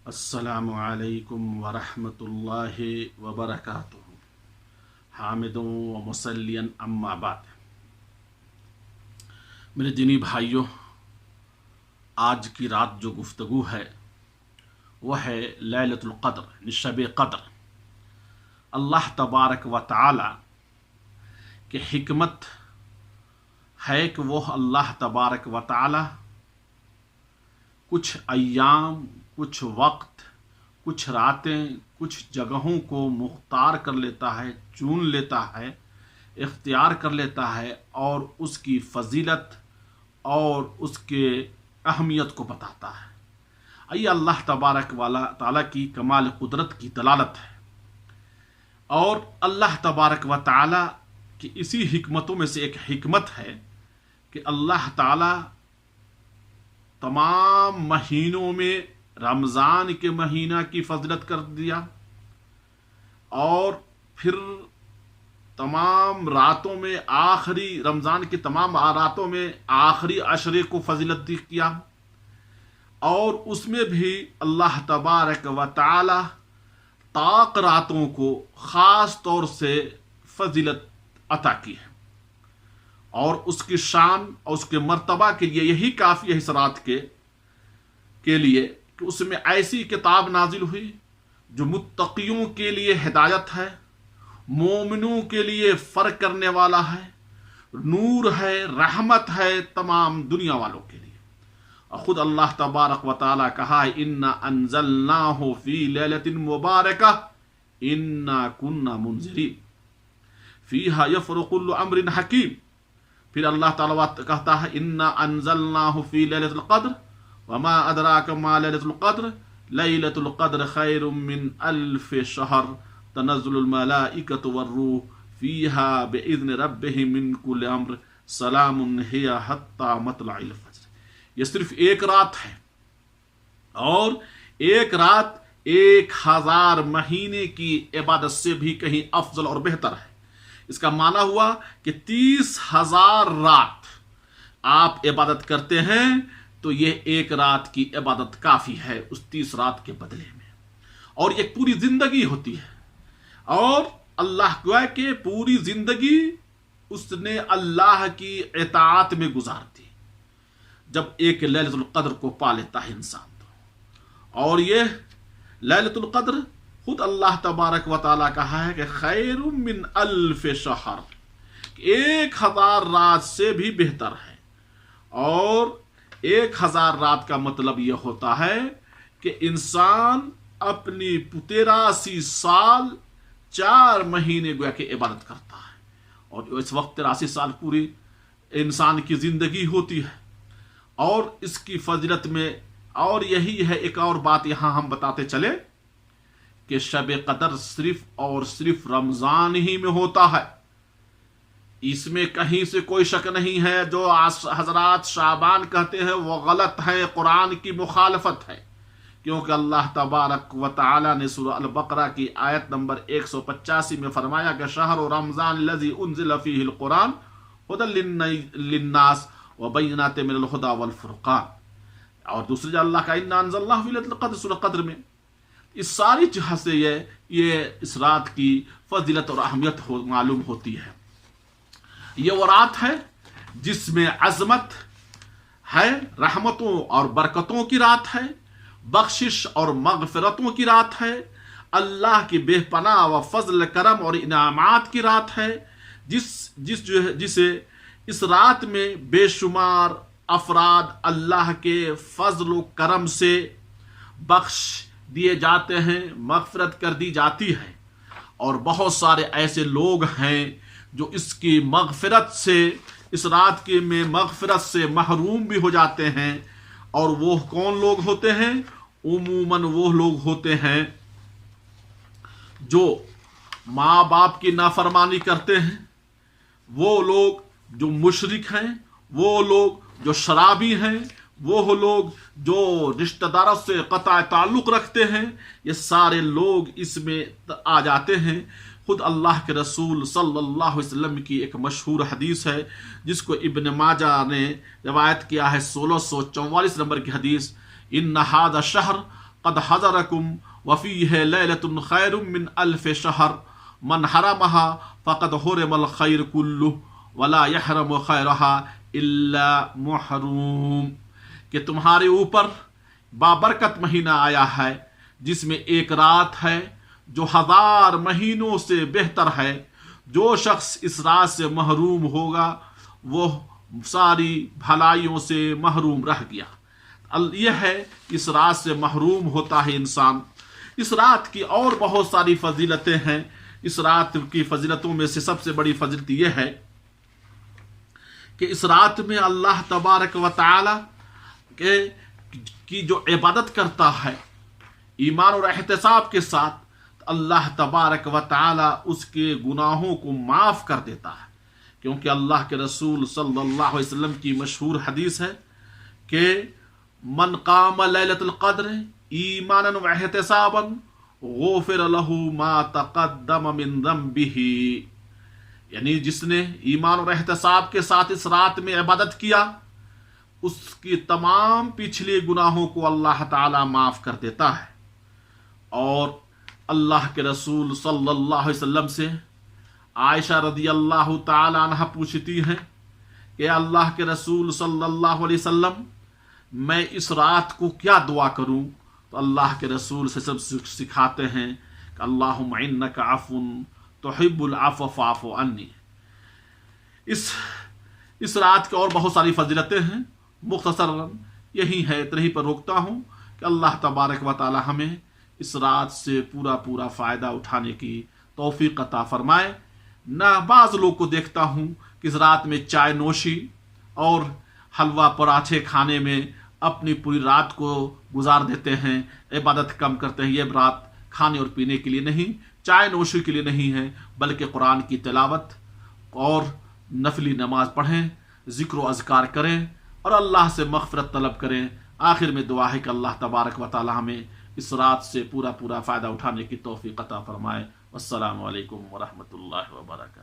السلام علیکم ورحمۃ اللہ وبرکاتہ۔ حامدوں و مسلین اما بعد، میرے دینی بھائیوں، آج کی رات جو گفتگو ہے وہ ہے لیلۃ القدر، شب قدر۔ اللہ تبارک و تعالی کی حکمت ہے کہ وہ اللہ تبارک و تعالی کچھ ایام، کچھ وقت، کچھ راتیں، کچھ جگہوں کو مختار کر لیتا ہے، چن لیتا ہے، اختیار کر لیتا ہے اور اس کی فضیلت اور اس کے اہمیت کو بتاتا ہے۔ یہ اللہ تبارک و تعالیٰ کی کمال قدرت کی دلالت ہے، اور اللہ تبارک و تعالیٰ کی اسی حکمتوں میں سے ایک حکمت ہے کہ اللہ تعالیٰ تمام مہینوں میں رمضان کے مہینہ کی فضیلت کر دیا، اور پھر تمام راتوں میں آخری رمضان کی تمام راتوں میں آخری عشرے کو فضیلت کیا، اور اس میں بھی اللہ تبارک و تعالی طاق راتوں کو خاص طور سے فضیلت عطا کی ہے، اور اس کی شان اور اس کے مرتبہ کے لیے یہی کافی ہے اس رات کے لیے کہ اس میں ایسی کتاب نازل ہوئی جو متقیوں کے لیے ہدایت ہے، مومنوں کے لیے فرق کرنے والا ہے، نور ہے، رحمت ہے تمام دنیا والوں کے لیے۔ اور خود اللہ تبارک و تعالی کہا ہے انا انزلناہ فی لیلۃ مبارکہ انا کنا منذرین فیہا یفرق کل امر حکیم۔ پھر اللہ تعالیٰ کہتا ہے انا انزلناہ فی لیلۃ القدر وما ادراک ما لیلۃ القدر لیلۃ القدر خیر من الف شہر تنزل الملائکۃ والروح فیہا باذن ربہم من کل امر سلام ہی حتی مطلع الفجر۔ یہ صرف ایک رات ہے، اور ایک رات 1000 مہینے کی عبادت سے بھی کہیں افضل اور بہتر ہے۔ اس کا معنی ہوا کہ 30,000 رات آپ عبادت کرتے ہیں تو یہ ایک رات کی عبادت کافی ہے اس 30 رات کے بدلے میں، اور ایک پوری زندگی ہوتی ہے، اور اللہ کو ہے کہ پوری زندگی اس نے اللہ کی اطاعت میں گزار دی جب ایک لیلۃ القدر کو پا لیتا ہے انسان تو۔ اور یہ لیلۃ القدر خود اللہ تبارک و تعالیٰ کہا ہے کہ خیر من الف شہر، 1000 رات سے بھی بہتر ہے۔ اور 1000 رات کا مطلب یہ ہوتا ہے کہ انسان اپنی 83 سال 4 مہینے گویا کہ عبادت کرتا ہے، اور اس وقت 83 سال پوری انسان کی زندگی ہوتی ہے۔ اور اس کی فضیلت میں اور یہی ہے، ایک اور بات یہاں ہم بتاتے چلے کہ شب قدر صرف اور صرف رمضان ہی میں ہوتا ہے، اس میں کہیں سے کوئی شک نہیں ہے۔ جو حضرات شعبان کہتے ہیں وہ غلط ہے، قرآن کی مخالفت ہے، کیونکہ اللہ تبارک و تعالی نے سورہ البقرہ کی آیت نمبر 185 میں فرمایا کہ شہر رمضان الذی انزل فیہ القرآن ھدی للناس وبینات من الہدی والفرقان، اور دوسری جگہ اللہ کا انا انزلناہ فی لیلۃ القدر سورہ قدر میں۔ اس ساری جہاں سے یہ اس رات کی فضیلت اور اہمیت معلوم ہوتی ہے۔ یہ وہ رات ہے جس میں عظمت ہے، رحمتوں اور برکتوں کی رات ہے، بخشش اور مغفرتوں کی رات ہے، اللہ کی بے پناہ و فضل کرم اور انعامات کی رات ہے، جسے اس رات میں بے شمار افراد اللہ کے فضل و کرم سے بخش دیے جاتے ہیں، مغفرت کر دی جاتی ہے، اور بہت سارے ایسے لوگ ہیں جو اس کی مغفرت سے، اس رات کے میں مغفرت سے محروم بھی ہو جاتے ہیں۔ اور وہ کون لوگ ہوتے ہیں؟ عموماً وہ لوگ ہوتے ہیں جو ماں باپ کی نافرمانی کرتے ہیں، وہ لوگ جو مشرک ہیں، وہ لوگ جو شرابی ہیں، وہ لوگ جو رشتہ داروں سے قطع تعلق رکھتے ہیں، یہ سارے لوگ اس میں آ جاتے ہیں۔ خود اللہ کے رسول صلی اللہ علیہ وسلم کی ایک مشہور حدیث ہے جس کو ابن ماجہ نے روایت کیا ہے، 1644 نمبر کی حدیث، ان ھذا الشہر قد حضرکم وفیہ لیلۃ خیر من الف شہر من حرمہا فقد حرم الخیر کلہ ولا یحرم خیرہا الا محروم، کہ تمہارے اوپر بابرکت مہینہ آیا ہے جس میں ایک رات ہے جو 1000 مہینوں سے بہتر ہے. جو شخص اس رات سے محروم ہوگا وہ ساری بھلائیوں سے محروم رہ گیا. یہ ہے اس رات سے محروم ہوتا ہے انسان. اس رات کی اور بہت ساری فضیلتیں ہیں. اس رات کی فضیلتوں میں سے سب سے بڑی فضیلت یہ ہے کہ اس رات میں اللہ تبارک و تعالی کی جو عبادت کرتا ہے ایمان اور احتساب کے ساتھ، اللہ تبارک و تعالی اس کے گناہوں کو معاف کر دیتا ہے. کیونکہ اللہ کے رسول صلی اللہ علیہ وسلم کی مشہور حدیث ہے کہ من قام لیلۃ القدر ایمانا و احتسابا غفر له ما تقدم من ذنبه، یعنی جس نے ایمان اور احتساب کے ساتھ اس رات میں عبادت کیا اس کی تمام پچھلے گناہوں کو اللہ تعالی معاف کر دیتا ہے. اور اللہ کے رسول صلی اللہ علیہ وسلم سے عائشہ رضی اللہ تعالی عنہ پوچھتی ہیں کہ اللہ کے رسول صلی اللہ علیہ وسلم میں اس رات کو کیا دعا کروں؟ تو اللہ کے رسول سے سب سکھاتے ہیں کہ اللہم انک عفو تحب العفو فاعف عنی. اس رات کی اور بہت ساری فضیلتیں ہیں، مختصر یہی ہے، اتنے ہی پر روکتا ہوں کہ اللہ تبارک و تعالی ہمیں اس رات سے پورا فائدہ اٹھانے کی توفیق عطا فرمائے. نہ بعض لوگ کو دیکھتا ہوں کہ اس رات میں چائے نوشی اور حلوہ پراٹھے کھانے میں اپنی پوری رات کو گزار دیتے ہیں، عبادت کم کرتے ہیں. یہ رات کھانے اور پینے کے لیے نہیں، چائے نوشی کے لیے نہیں ہے، بلکہ قرآن کی تلاوت اور نفلی نماز پڑھیں، ذکر و اذکار کریں اور اللہ سے مغفرت طلب کریں. آخر میں دعا ہے کہ اللہ تبارک و تعالی ہمیں اس رات سے پورا فائدہ اٹھانے کی توفیق عطا فرمائے. والسلام علیکم ورحمۃ اللہ وبرکاتہ.